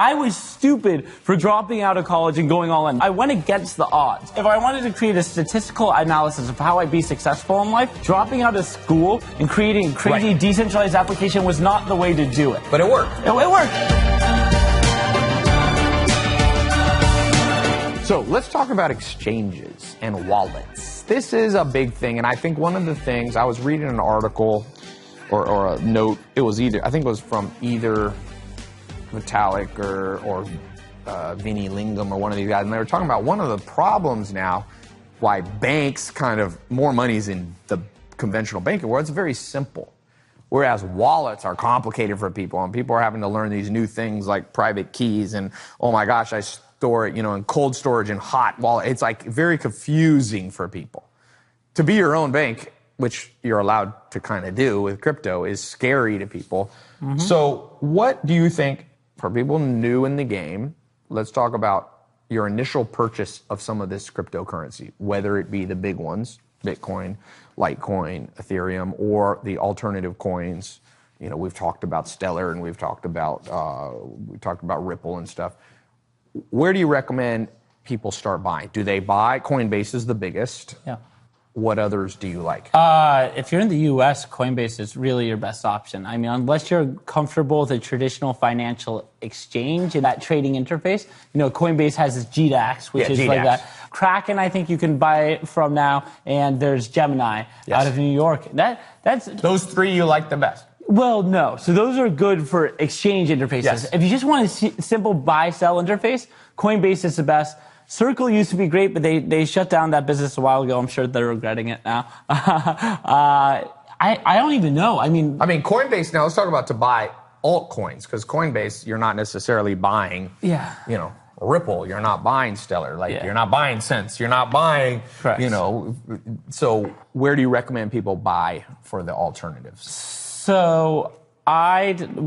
I was stupid for dropping out of college and going all in. I went against the odds. If I wanted to create a statistical analysis of how I'd be successful in life, dropping out of school and creating a crazy decentralized application was not the way to do it. But it worked. It worked. So let's talk about exchanges and wallets. This is a big thing, and I think one of the things, I was reading an article or a note, I think it was from either Vitalik or Vinny Lingam or one of these guys, and they were talking about one of the problems now why banks more money's in the conventional banking world. It's very simple. Whereas wallets are complicated for people, and people are having to learn these new things like private keys and, oh my gosh, I store it, in cold storage and hot wallet. It's like very confusing for people. To be your own bank, which you're allowed to kind of do with crypto, is scary to people. Mm-hmm. So what do you think, for people new in the game, let's talk about your initial purchase of some of this cryptocurrency, whether it be the big ones, Bitcoin, Litecoin, Ethereum, or the alternative coins. We've talked about Stellar, and we've talked about Ripple and stuff. Where do you recommend people start buying? Do they buy? Coinbase is the biggest. Yeah. What others do you like? If you're in the U.S., Coinbase is really your best option. I mean, unless you're comfortable with a traditional financial exchange and that trading interface, Coinbase has this GDAX, which is like that. Kraken, I think you can buy from now, and there's Gemini out of New York. That's those three you like the best. Well, no. So those are good for exchange interfaces. Yes. If you just want a simple buy-sell interface, Coinbase is the best. Circle used to be great, but they shut down that business a while ago. I'm sure they're regretting it now. I don't even know. I mean, Coinbase, now let's talk about to buy altcoins, because Coinbase, you're not necessarily buying, Ripple, you're not buying Stellar, you're not buying Sense, you're not buying, so where do you recommend people buy for the alternatives? So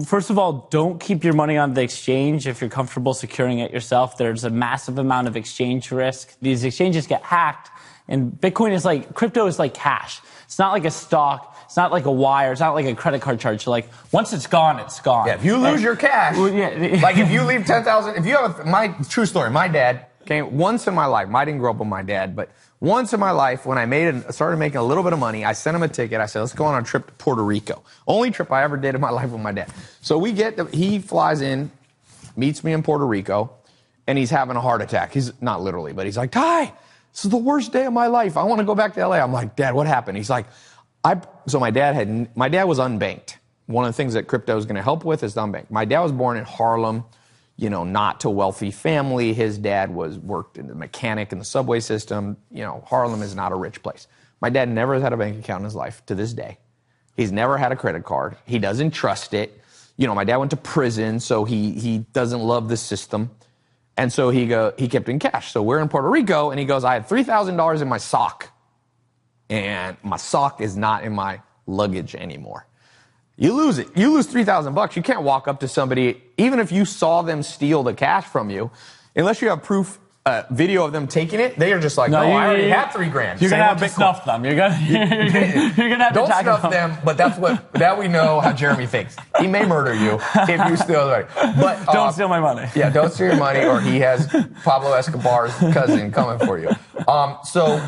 first of all, don't keep your money on the exchange if you're comfortable securing it yourself. There's a massive amount of exchange risk. These exchanges get hacked, and Bitcoin crypto is like cash. It's not like a stock. It's not like a wire. It's not like a credit card charge. So once it's gone, it's gone. Yeah, if you lose your cash, if you leave 10,000, if you have my true story, my dad came once in my life. I didn't grow up with my dad, but once in my life, when I started making a little bit of money, I sent him a ticket. I said, let's go on a trip to Puerto Rico. Only trip I ever did in my life with my dad. So he flies in, meets me in Puerto Rico, and he's having a heart attack. He's not literally, but he's like, Ty, this is the worst day of my life. I want to go back to LA. I'm like, Dad, what happened? He's like, so my dad was unbanked. One of the things that crypto is going to help with is unbanked. My dad was born in Harlem, not to a wealthy family. His dad worked in the mechanic in the subway system. Harlem is not a rich place. My dad never has had a bank account in his life to this day. He's never had a credit card. He doesn't trust it. My dad went to prison, so he doesn't love the system. And so he kept in cash. So we're in Puerto Rico, and he goes, I had $3,000 in my sock. And my sock is not in my luggage anymore. You lose it. You lose $3,000. You can't walk up to somebody, even if you saw them steal the cash from you, unless you have proof, video of them taking it. They are just like, I already had $3,000. You're gonna have to snuff them. You're gonna have to don't snuff them. But that we know how Jeremy thinks. He may murder you if you steal it. But don't steal my money. Yeah, don't steal your money, or he has Pablo Escobar's cousin coming for you. So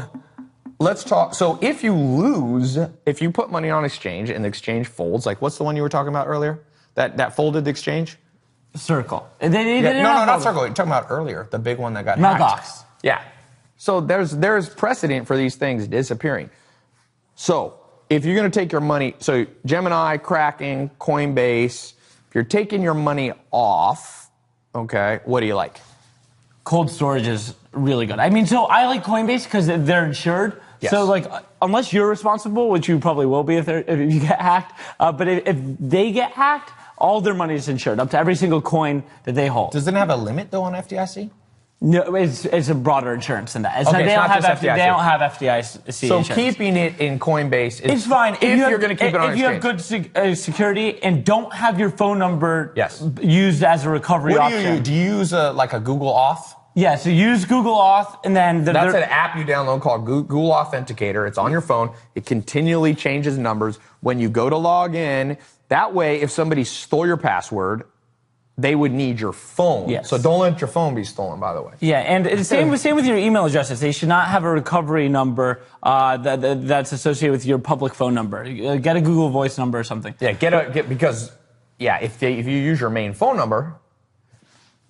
let's talk. So if you put money on exchange and the exchange folds, what's the one you were talking about earlier? That folded exchange? Circle. No, not Circle. You're talking about earlier, the big one that got hacked. Mailbox. Yeah. So there's precedent for these things disappearing. So if you're going to take your money, so Gemini, Kraken, Coinbase, if you're taking your money off, okay, what do you like? Cold storage is really good. So I like Coinbase because they're insured. Yes. So unless you're responsible, which you probably will be if you get hacked, but if they get hacked, all their money is insured up to every single coin that they hold. Does it have a limit though on FDIC? No, it's a broader insurance than that. They don't have FDIC so insurance. Keeping it in Coinbase is it's fine if you're going to keep it on exchange. If you have good security and don't have your phone number used as a recovery option. Do you use a Google Auth? Yeah, so use Google Auth, and then that's an app you download called Google Authenticator. It's on your phone. It continually changes numbers when you go to log in. That way, if somebody stole your password, they would need your phone. Yes. So don't let your phone be stolen, by the way. Yeah, and it's same with your email addresses. They should not have a recovery number that's associated with your public phone number. Get a Google Voice number or something. Yeah, because if you use your main phone number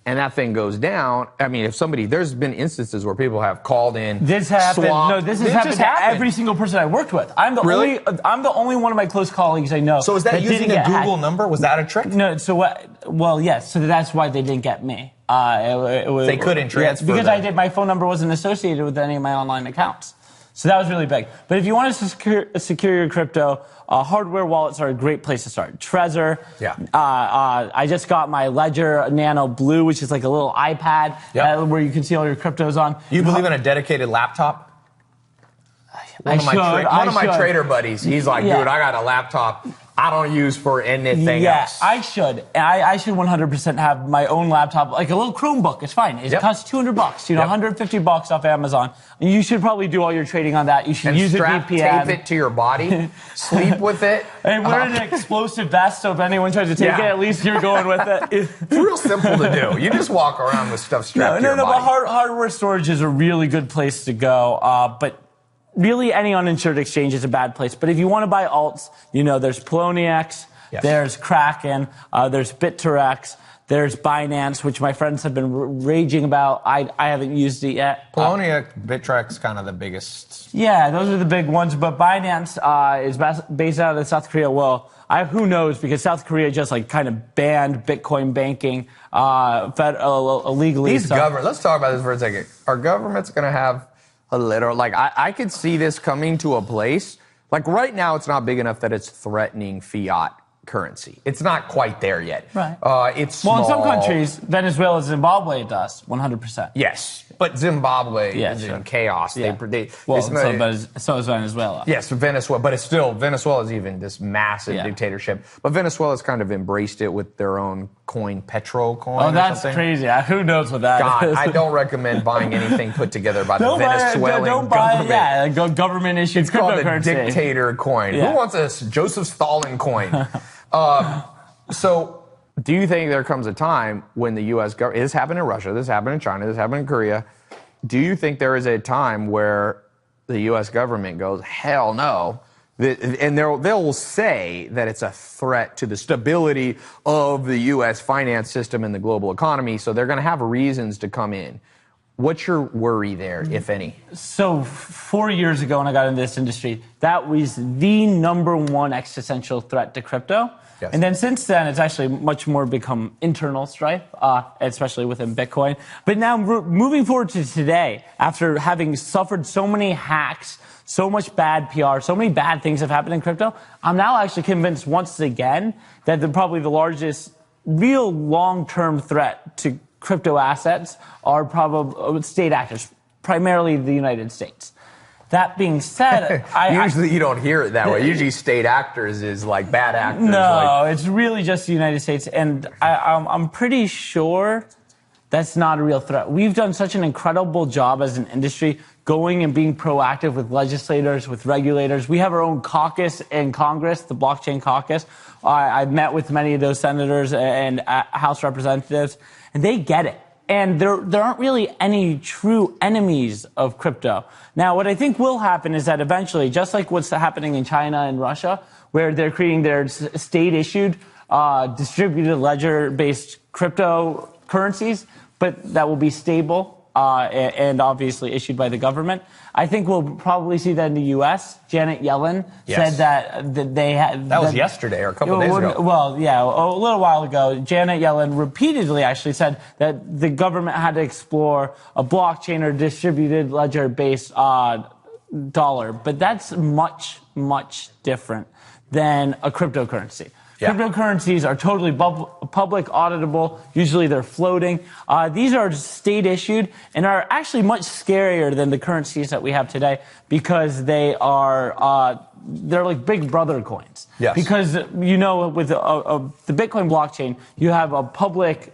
and that thing goes down, I mean, there's been instances where people have called in. This happened. Swapped. No, this has happened to every single person I worked with. I'm the only one of my close colleagues I know. So is that using a Google number? Was that a trick? No. So what? Well, yes. So that's why they didn't get me. They couldn't transfer because them. my phone number wasn't associated with any of my online accounts. So that was really big. But if you want to secure your crypto, hardware wallets are a great place to start. Trezor. Yeah. I just got my Ledger Nano Blue, which is like a little iPad where you can see all your cryptos on. You believe in a dedicated laptop? One of my trader buddies, he's like, dude, I got a laptop I don't use for anything else. I should. I should 100% have my own laptop, like a little Chromebook. It's fine. It costs $200, $150 off Amazon. And you should probably do all your trading on that. You should use a VPN. Tape it to your body, sleep with it. And wear an explosive vest, so if anyone tries to take it, at least you're going with it. It's real simple to do. You just walk around with stuff strapped to your body. But hardware storage is a really good place to go. But really, any uninsured exchange is a bad place. But if you want to buy alts, there's Poloniex, there's Kraken, there's BitTorrent, there's Binance, which my friends have been raging about. I haven't used it yet. Poloniex, BitTorrent's kind of the biggest. Yeah, those are the big ones. But Binance is based out of South Korea. Well, who knows? Because South Korea just kind of banned Bitcoin banking illegally. Let's talk about this for a second. Our government's going to have a little, I could see this coming to a place, right now it's not big enough that it's threatening fiat currency. It's not quite there yet. Right. It's small. Well, in some countries, Venezuela, Zimbabwe, it does, 100%. Yes, but Zimbabwe is in chaos. Yeah. So is Venezuela. Yes, Venezuela, but Venezuela is even this massive dictatorship. But Venezuela's kind of embraced it with their own coin, Petro coin. Oh, that's crazy. Who knows what that is? I don't recommend buying anything put together by the Venezuelan government. Government issued It's called cryptocurrency. the dictator coin. Yeah. Who wants a Joseph Stalin coin? So, do you think there comes a time when the U.S. government, this happened in Russia, this happened in China, this happened in Korea, do you think there is a time where the U.S. government goes, hell no, and they'll say that it's a threat to the stability of the U.S. finance system and the global economy, so they're going to have reasons to come in. What's your worry there, if any? So 4 years ago when I got into this industry, that was the number one existential threat to crypto. Yes. And then since then, it's actually much more become internal strife, especially within Bitcoin. But now moving forward to today, after having suffered so many hacks, so much bad PR, so many bad things have happened in crypto, I'm now actually convinced once again that probably the largest real long-term threat to crypto assets are probably state actors, primarily the United States. That being said, usually you don't hear it that way. Usually state actors is like bad actors. No, it's really just the United States. And I'm pretty sure that's not a real threat. We've done such an incredible job as an industry going and being proactive with legislators, with regulators. We have our own caucus in Congress, the Blockchain Caucus. I've met with many of those senators and House representatives, and they get it. And there aren't really any true enemies of crypto. Now, what I think will happen is that eventually, just like what's happening in China and Russia, where they're creating their state-issued, distributed ledger-based cryptocurrencies, but that will be stable and obviously issued by the government. I think we'll probably see that in the U.S. Janet Yellen said that they had... That was yesterday or a couple days ago. Well, yeah, a little while ago, Janet Yellen repeatedly actually said that the government had to explore a blockchain or distributed ledger-based dollar. But that's much, much different than a cryptocurrency. Yeah. Cryptocurrencies are totally public, auditable. Usually they're floating. These are state issued and are actually much scarier than the currencies that we have today because they're like big brother coins. Yes. Because, with the Bitcoin blockchain, you have a publicly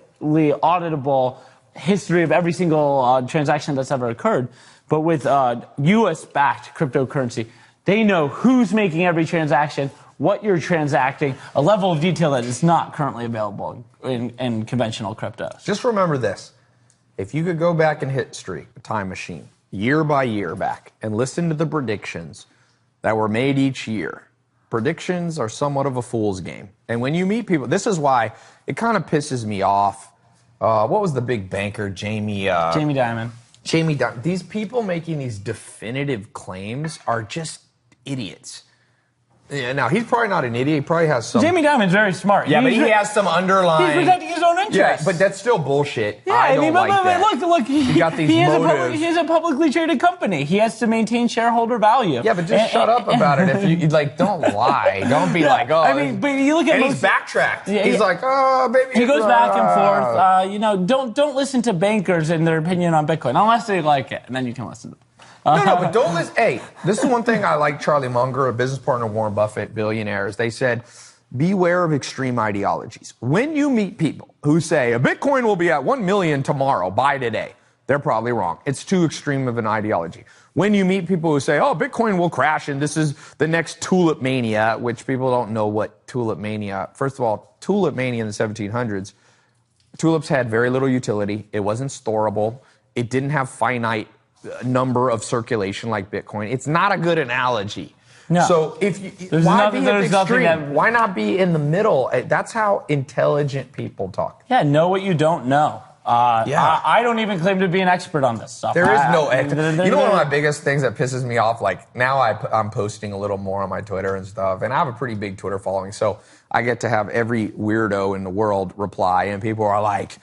auditable history of every single transaction that's ever occurred. But with US-backed cryptocurrency, they know who's making every transaction, what you're transacting, a level of detail that is not currently available in conventional cryptos. Just remember this. If you could go back in history, a time machine, year by year back, and listen to the predictions that were made each year, predictions are somewhat of a fool's game. And when you meet people, this is why it kind of pisses me off. What was the big banker, Jamie Dimon. Jamie Dimon. These people making these definitive claims are just idiots. Yeah, now, he's probably not an idiot. He probably has some... Jamie Dimon's very smart. Yeah, but he has some underlying... He's protecting his own interests. Yeah, but that's still bullshit. Yeah, I don't like that. Look, he got these motives. He is a publicly traded company. He has to maintain shareholder value. Yeah, but just shut up about it. If you like, don't lie. Don't be like, oh... I mean, but you look at... And he's backtracked. Yeah, he's like, oh, baby... He goes back and forth. Don't listen to bankers and their opinion on Bitcoin, unless they like it, and then you can listen to them. No, but don't listen. Hey, this is one thing I like Charlie Munger, a business partner of Warren Buffett, billionaires. They said, beware of extreme ideologies. When you meet people who say, a Bitcoin will be at 1 million tomorrow, buy today, they're probably wrong. It's too extreme of an ideology. When you meet people who say, oh, Bitcoin will crash and this is the next tulip mania, which people don't know what tulip mania. First of all, tulip mania in the 1700s, tulips had very little utility. It wasn't storable. It didn't have finite number of circulation like Bitcoin. It's not a good analogy. No. So why be at the extreme? Why not be in the middle? That's how intelligent people talk. Yeah, know what you don't know. I don't even claim to be an expert on this stuff. There is no... You know one of my biggest things that pisses me off? Like, now I'm posting a little more on my Twitter and stuff, and I have a pretty big Twitter following, so I get to have every weirdo in the world reply, and people are like...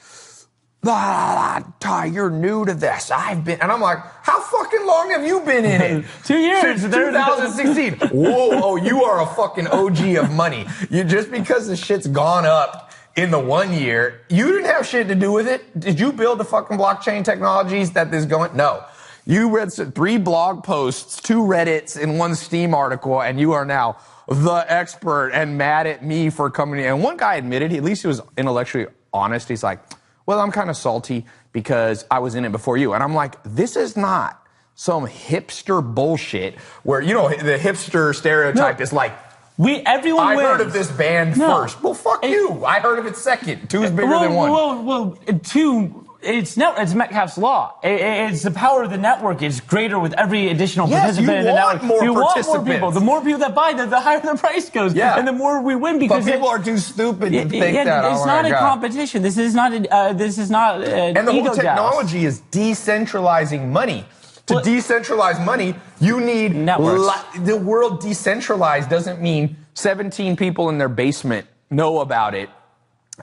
Ty, you're new to this. And I'm like, how fucking long have you been in it? 2 years. Since 2016. Whoa, you are a fucking OG of money. Just because the shit's gone up in the 1 year, you didn't have shit to do with it. Did you build the fucking blockchain technologies that is going? No. You read 3 blog posts, 2 Reddits, and 1 Steam article, and you are now the expert and mad at me for coming in. And one guy admitted, at least he was intellectually honest. He's like, well, I'm kind of salty because I was in it before you. And I'm like, this is not some hipster bullshit where, the hipster stereotype is like, I heard of this band first. Well, fuck you. I heard of it second. 2 is bigger than 1. Well, 2... It's Metcalfe's law. It's the power of the network is greater with every additional participant in the network. You want more people. The more people that buy, the higher the price goes. Yeah. And the more we win because people are too stupid to think that. It's not a competition. This is not an And the whole technology is decentralizing money. To decentralize money, you need networks. The world decentralized doesn't mean 17 people in their basement know about it.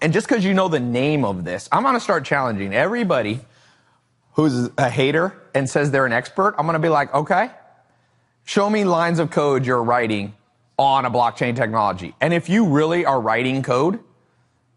And just because you know the name of this, I'm going to start challenging everybody who's a hater and says they're an expert. I'm going to be like, okay, show me lines of code you're writing on a blockchain technology. And if you really are writing code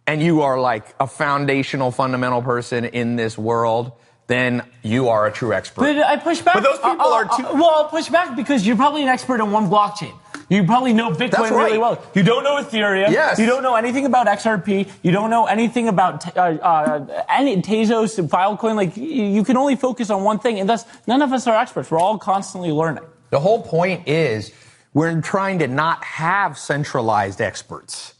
and you are like a foundational, fundamental person in this world, then you are a true expert. But I push back. But those people are too... Well, I'll push back because you're probably an expert in 1 blockchain. You probably know Bitcoin really well. You don't know Ethereum. Yes. You don't know anything about XRP. You don't know anything about any Tezos and Filecoin. Like, you can only focus on one thing, and thus none of us are experts. We're all constantly learning. The whole point is we're trying to not have centralized experts.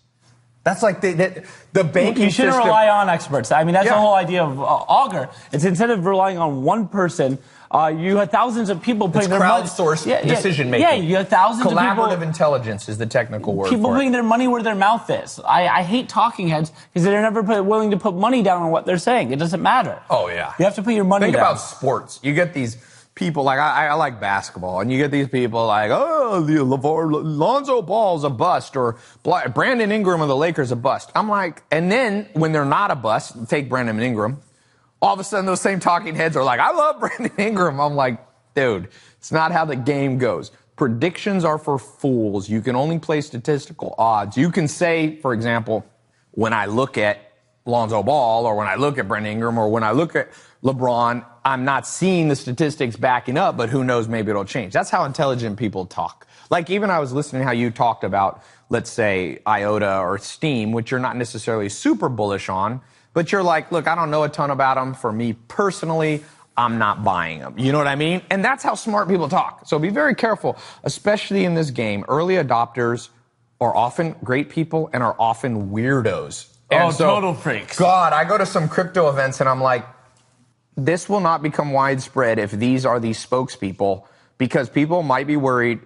That's like the banking system. You shouldn't rely on experts. I mean, that's the whole idea of Augur. It's instead of relying on one person, you have thousands of people putting their money... crowdsourced decision making. Yeah, you have thousands of people... Collaborative intelligence is the technical word People for putting their money where their mouth is. I hate talking heads because they're never willing to put money down on what they're saying. It doesn't matter. Oh, yeah. You have to put your money down. Think about sports. You get these people, like, I like basketball, and you get these people like, oh, Lonzo Ball's a bust, or Brandon Ingram of the Lakers a bust. I'm like, and then when they're not a bust, take Brandon Ingram, all of a sudden those same talking heads are like, I love Brandon Ingram. I'm like, dude, it's not how the game goes. Predictions are for fools. You can only play statistical odds. You can say, for example, when I look at Lonzo Ball, or when I look at Brandon Ingram, or when I look at LeBron, I'm not seeing the statistics backing up, but who knows, maybe it'll change. That's how intelligent people talk. Like, even I was listening to how you talked about, let's say, IOTA or Steam, which you're not necessarily super bullish on, but you're like, look, I don't know a ton about them. For me personally, I'm not buying them. You know what I mean? And that's how smart people talk. So be very careful, especially in this game. Early adopters are often great people and are often weirdos. Oh, And so, total freaks. God, I go to some crypto events and I'm like, this will not become widespread if these are these spokespeople, because people might be worried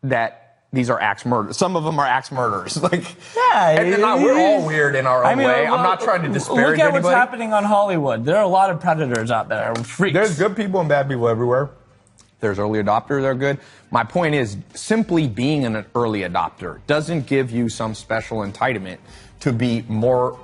that these are axe murderers. Some of them are axe murderers. Like, yeah, and we're all weird in our own way. I'm not trying to disparage anybody. Look at anybody. what's happening on Hollywood. There are a lot of predators out there, freaks. There's good people and bad people everywhere. There's early adopters that are good. My point is, simply being an early adopter doesn't give you some special entitlement to be more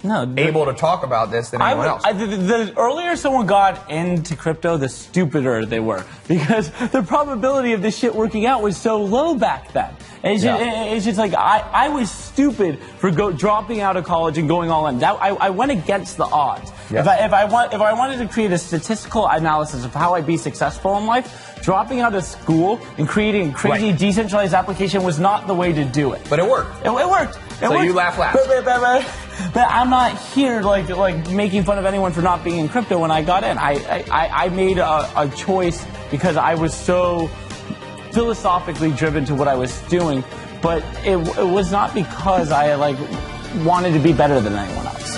able to talk about this than anyone else. The earlier someone got into crypto, the stupider they were, because the probability of this shit working out was so low back then. It's just like I was stupid for dropping out of college and going all in. I went against the odds. Yep. If I wanted to create a statistical analysis of how I'd be successful in life, dropping out of school and creating a crazy decentralized application was not the way to do it. But it worked. It worked. So you laugh last. But I'm not here like making fun of anyone for not being in crypto when I got in. I made a choice because I was so philosophically driven to what I was doing, but it was not because I wanted to be better than anyone else.